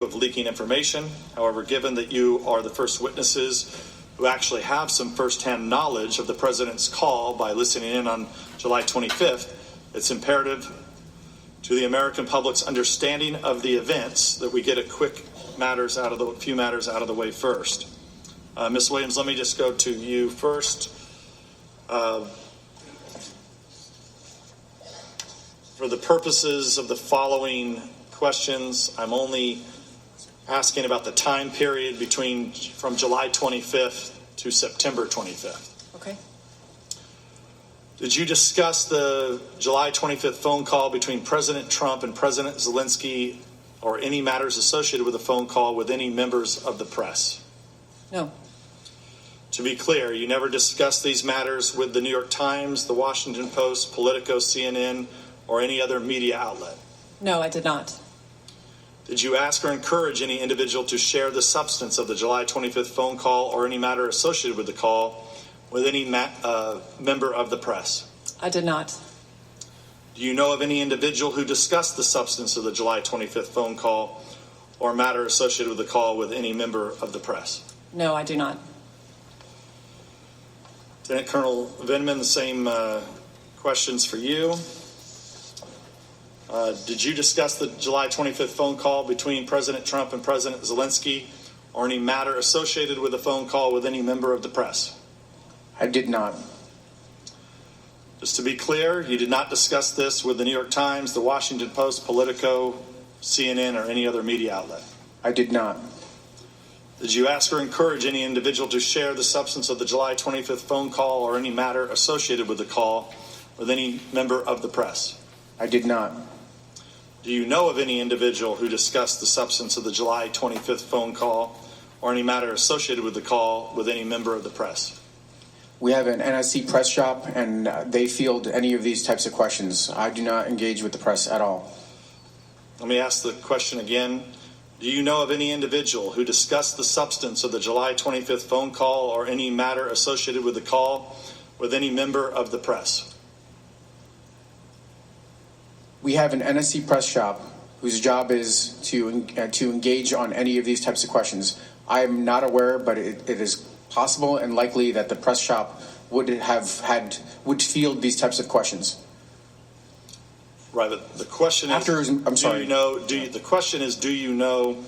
of leaking information. However, given that you are the first witnesses who actually have some firsthand knowledge of the president's call by listening in on July 25th, it's imperative to the American public's understanding of the events that we get a few matters out of the way first. Ms. Williams, let me just go to you first. For the purposes of the following questions, I'm only asking about the time period from July 25th to September 25th. Okay. Did you discuss the July 25th phone call between President Trump and President Zelensky or any matters associated with the phone call with any members of the press? No. To be clear, you never discussed these matters with the New York Times, the Washington Post, Politico, CNN, or any other media outlet? No, I did not. Did you ask or encourage any individual to share the substance of the July 25th phone call or any matter associated with the call with any member of the press? I did not. Do you know of any individual who discussed the substance of the July 25th phone call or matter associated with the call with any member of the press? No, I do not. Lieutenant Colonel Vindman, the same questions for you. Did you discuss the July 25th phone call between President Trump and President Zelensky or any matter associated with the phone call with any member of the press? I did not. Just to be clear, you did not discuss this with the New York Times, the Washington Post, Politico, CNN, or any other media outlet? I did not. Did you ask or encourage any individual to share the substance of the July 25th phone call or any matter associated with the call with any member of the press? I did not. Do you know of any individual who discussed the substance of the July 25th phone call or any matter associated with the call with any member of the press? We have an NSC press shop, and they field any of these types of questions. I do not engage with the press at all. Let me ask the question again. Do you know of any individual who discussed the substance of the July 25th phone call or any matter associated with the call with any member of the press? We have an NSC press shop whose job is to engage on any of these types of questions. I am not aware, but it is possible and likely that the press shop would field these types of questions. Right, but the question is, the question is, do you know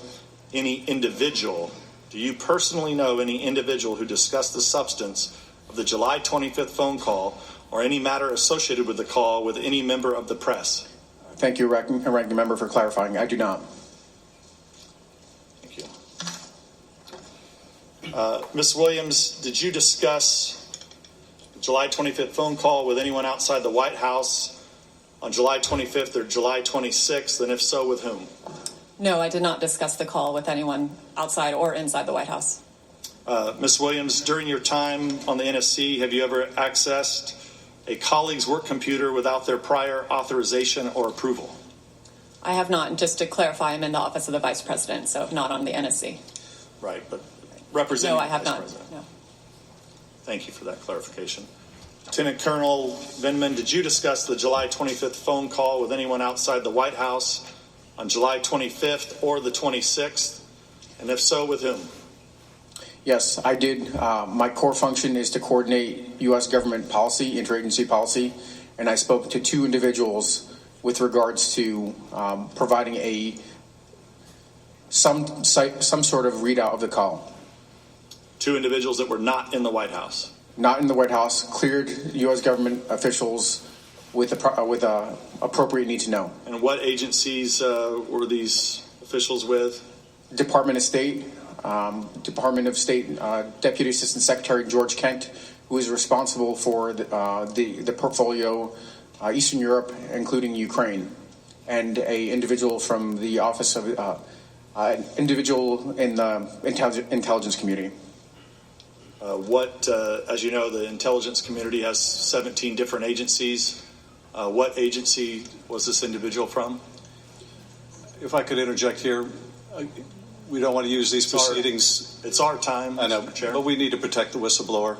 any individual? Do you personally know any individual who discussed the substance of the July 25th phone call or any matter associated with the call with any member of the press? Thank you, Ranking Member, for clarifying. I do not. Thank you. Ms. Williams, did you discuss the July 25th phone call with anyone outside the White House on July 25th or July 26th, and if so, with whom? No, I did not discuss the call with anyone outside or inside the White House. Ms. Williams, during your time on the NSC, have you ever accessed a colleague's work computer without their prior authorization or approval? I have not. And just to clarify, I'm in the office of the Vice President, so not on the NSC. Right, but representing No, I have the Vice not. President. No. Thank you for that clarification. Lieutenant Colonel Vindman, did you discuss the July 25th phone call with anyone outside the White House on July 25th or the 26th? And if so, with whom? Yes, I did. My core function is to coordinate U.S. government policy, interagency policy, and I spoke to two individuals with regards to providing some sort of readout of the call. Two individuals that were not in the White House? Not in the White House, cleared U.S. government officials with appropriate need to know. And what agencies were these officials with? Department of State, Deputy Assistant Secretary George Kent, who is responsible for the portfolio Eastern Europe, including Ukraine, and an individual from the office of an individual in the intelligence community. As you know, the intelligence community has 17 different agencies. What agency was this individual from? If I could interject here, we don't want to use these proceedings. It's our time, I know, Mr. Chair. but we need to protect the whistleblower.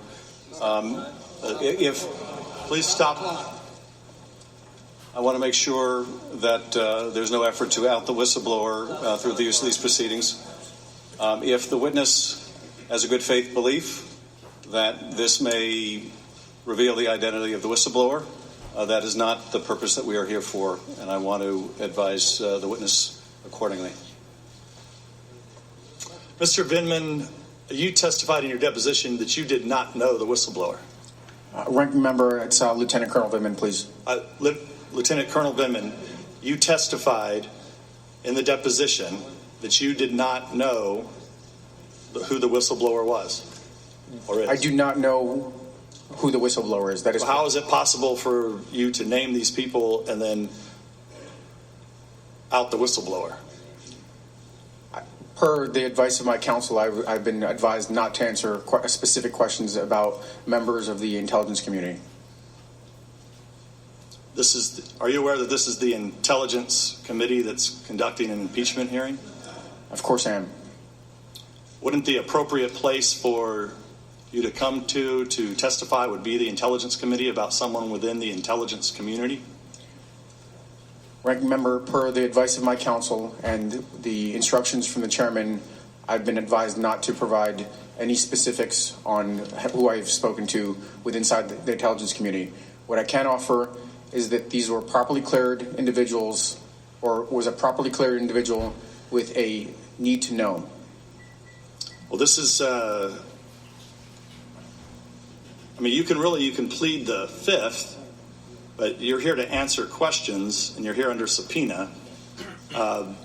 Please stop. I want to make sure that there's no effort to out the whistleblower through the use of these proceedings. If the witness has a good faith belief that this may reveal the identity of the whistleblower, that is not the purpose that we are here for, and I want to advise the witness accordingly. Mr. Vindman, you testified in your deposition that you did not know the whistleblower. Ranking member, it's Lieutenant Colonel Vindman, please. Lieutenant Colonel Vindman, you testified in the deposition that you did not know who the whistleblower was or is. I do not know who the whistleblower is. That is. So how is it possible for you to name these people and then out the whistleblower? Per the advice of my counsel, I've been advised not to answer specific questions about members of the intelligence community. Are you aware that this is the Intelligence Committee that's conducting an impeachment hearing? Of course I am. Wouldn't the appropriate place for you to come to testify would be the Intelligence Committee about someone within the intelligence community? Ranking member, per the advice of my counsel and the instructions from the chairman, I've been advised not to provide any specifics on who I've spoken to inside the intelligence community. What I can offer is that these were properly cleared individuals, or was a properly cleared individual with a need to know. Well, this is, you can plead the fifth, but you're here to answer questions, and you're here under subpoena.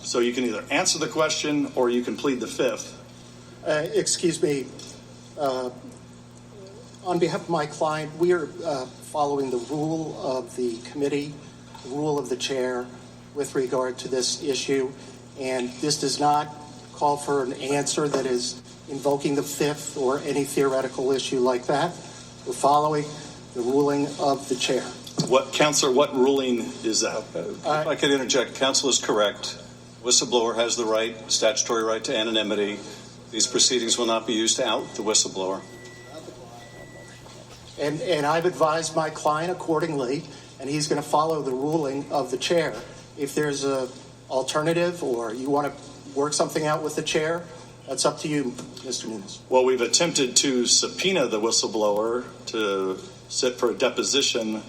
So you can either answer the question or you can plead the fifth. Excuse me. On behalf of my client, we are following the rule of the committee, the rule of the chair with regard to this issue, and this does not call for an answer that is invoking the fifth or any theoretical issue like that. We're following the ruling of the chair. Counselor, what ruling is that? If I could interject, counsel is correct. Whistleblower has the statutory right to anonymity. These proceedings will not be used to out the whistleblower. And I've advised my client accordingly, and he's going to follow the ruling of the chair. If there's an alternative or you want to work something out with the chair, that's up to you, Mr. Nunes. Well, we've attempted to subpoena the whistleblower to sit for a deposition.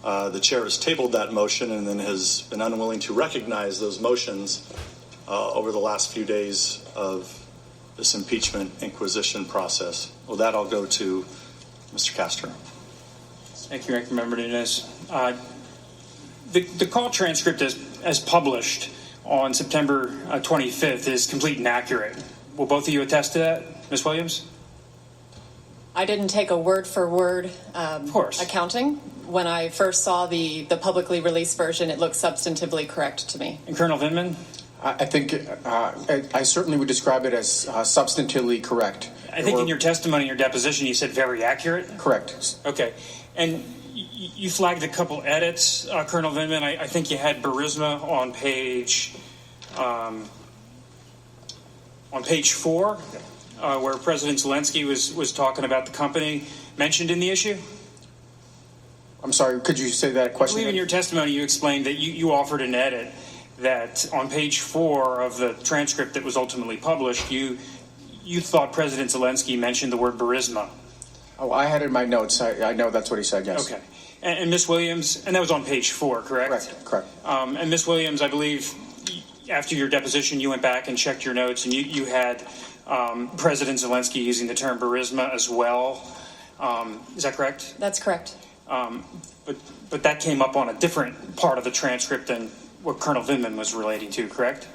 The chair has tabled that motion and then has been unwilling to recognize those motions over the last few days of this impeachment inquisition process. Well, that I'll go to Mr. Castor. Thank you, Ranking Member Nunes. The call transcript as published on September 25th is complete and accurate. Will both of you attest to that, Ms. Williams? I didn't take a word-for-word course. accounting. When I first saw the publicly released version, it looked substantively correct to me. And Colonel Vindman? I think I certainly would describe it as substantively correct. I think in your testimony, your deposition, you said very accurate? Correct. Okay. And you flagged a couple edits, Colonel Vindman. I think you had Burisma on page 4, where President Zelensky was talking about the company mentioned in the issue. I'm sorry, could you say that question? I believe in your testimony you explained that you offered an edit that on page 4 of the transcript that was ultimately published, you thought President Zelensky mentioned the word Burisma. Oh, I had it in my notes. I know that's what he said, yes. Okay. And Ms. Williams, and that was on page 4, correct? Correct. And Ms. Williams, I believe after your deposition you went back and checked your notes and you had President Zelensky using the term Burisma as well. Is that correct? That's correct. But that came up on a different part of the transcript than what Colonel Vindman was relating to, correct?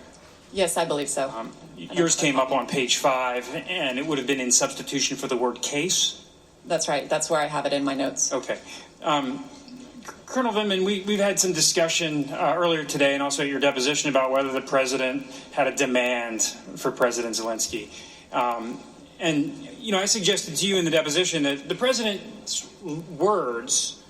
Yes, I believe so. Yours came up on page 5, and it would have been in substitution for the word case? That's right. That's where I have it in my notes. Okay. Colonel Vindman, we've had some discussion earlier today and also at your deposition about whether the president had a demand for President Zelensky. And, I suggested to you in the deposition that the president's words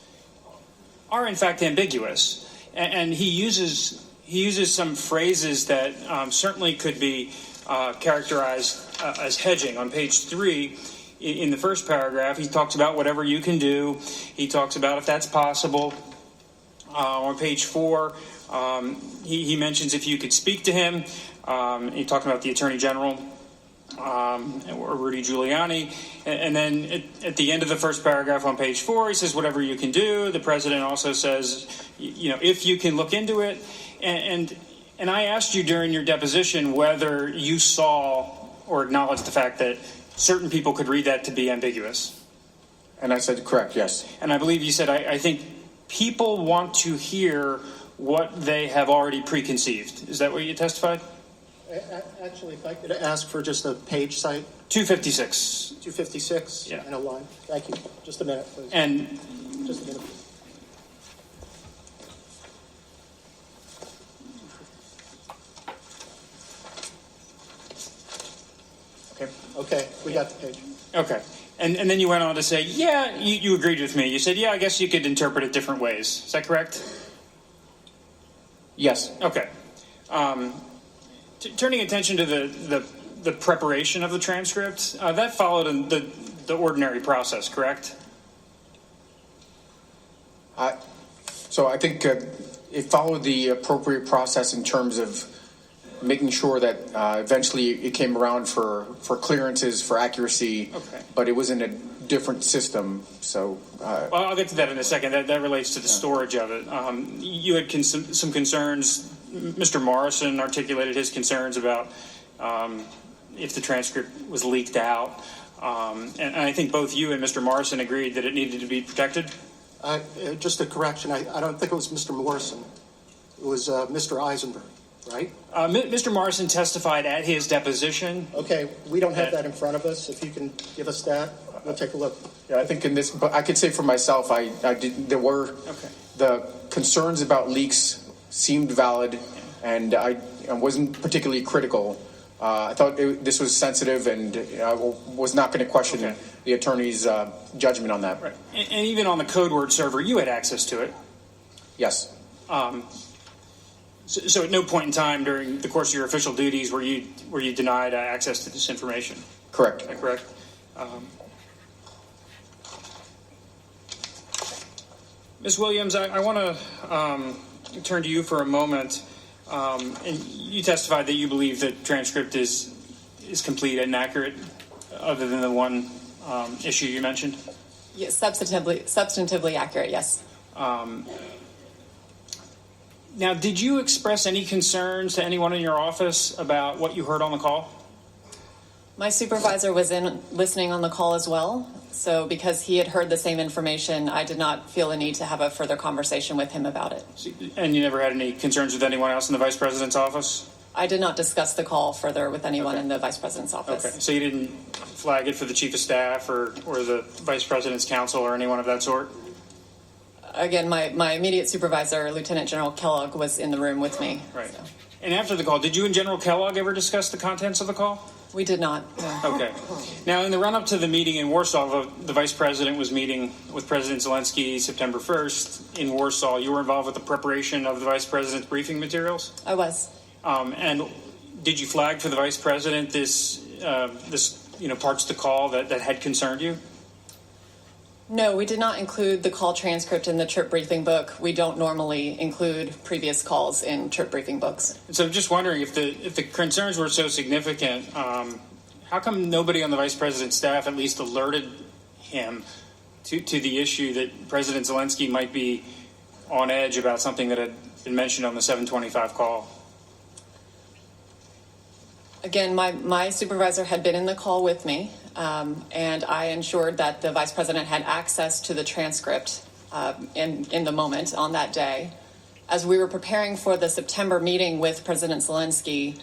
are, in fact, ambiguous. And he uses some phrases that certainly could be characterized as hedging. On page 3, in the first paragraph, he talks about whatever you can do. He talks about if that's possible. On page 4, he mentions if you could speak to him. He talked about the Attorney General or Rudy Giuliani. And then at the end of the first paragraph on page 4, he says, whatever you can do. The president also says, if you can look into it. And I asked you during your deposition whether you saw or acknowledged the fact that certain people could read that to be ambiguous. And I said, correct, yes. And I believe you said, I think people want to hear what they have already preconceived. Is that what you testified? Actually, if I could ask for just a page site. 256. 256 Yeah. and a line. Thank you. Just a minute, please. And Just a minute. Okay, we got the page. okay. And then you went on to say, yeah, you agreed with me. You said, yeah, I guess you could interpret it different ways. Is that correct? Yes. Okay. Turning attention to the preparation of the transcript, that followed in the ordinary process, correct? So I think it followed the appropriate process in terms of making sure that eventually it came around for clearances, for accuracy, Okay. but it was in a different system. So Well, I'll get to that in a second. That relates to the storage of it. You had some concerns. Mr. Morrison articulated his concerns about if the transcript was leaked out. And I think both you and Mr. Morrison agreed that it needed to be protected. Just a correction. I don't think it was Mr. Morrison. It was Mr. Eisenberg, right? Mr. Morrison testified at his deposition. Okay, we don't have that in front of us. If you can give us that, we'll take a look. yeah, I think in this, but I could say for myself, I did. There were Okay. the concerns about leaks seemed valid, and I wasn't particularly critical. I thought this was sensitive, and I was not going to question Okay. the attorney's judgment on that. Right. And even on the code word server, you had access to it. Yes. So at no point in time during the course of your official duties were you denied access to this information. Correct. Is that correct? Ms. Williams, I want to turn to you for a moment. And you testified that you believe that transcript is complete and accurate, other than the one issue you mentioned. Yes, substantively accurate, yes. Now, did you express any concerns to anyone in your office about what you heard on the call? My supervisor was listening on the call as well. So because he had heard the same information, I did not feel a need to have a further conversation with him about it. And you never had any concerns with anyone else in the Vice President's office? I did not discuss the call further with anyone in the Vice President's office. Okay, so you didn't flag it for the Chief of Staff or the Vice President's counsel or anyone of that sort? Again, my immediate supervisor, Lieutenant General Kellogg, was in the room with me. Right. So. And after the call, did you and General Kellogg ever discuss the contents of the call? We did not. No. Okay. Now, in the run-up to the meeting in Warsaw, the Vice President was meeting with President Zelensky September 1st in Warsaw. You were involved with the preparation of the Vice President's briefing materials? I was. And did you flag for the Vice President this parts of the call that had concerned you? No, we did not include the call transcript in the trip briefing book. We don't normally include previous calls in trip briefing books. So I'm just wondering if the concerns were so significant, how come nobody on the Vice President's staff at least alerted him to the issue that President Zelensky might be on edge about something that had been mentioned on the 725 call? Again, My supervisor had been in the call with me, and I ensured that the Vice President had access to the transcript in the moment on that day. As we were preparing for the September meeting with President Zelensky,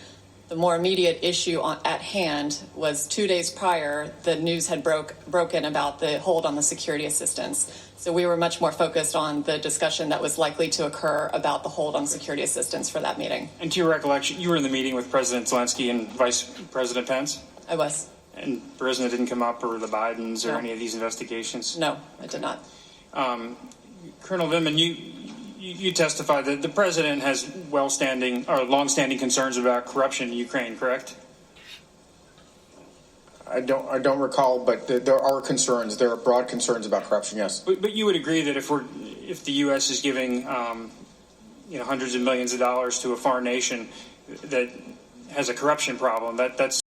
the more immediate issue at hand was 2 days prior, the news had broken about the hold on the security assistance. So we were much more focused on the discussion that was likely to occur about the hold on security assistance for that meeting. And to your recollection, you were in the meeting with President Zelensky and Vice President Pence? I was. And President didn't come up, or the Bidens, or No. any of these investigations? No, I did not. Colonel Vindman, you testified that the president has long-standing concerns about corruption in Ukraine, correct? I don't recall, but there are concerns. There are broad concerns about corruption. Yes. But you would agree that if the U.S. is giving hundreds of millions of dollars to a foreign nation that has a corruption problem, that's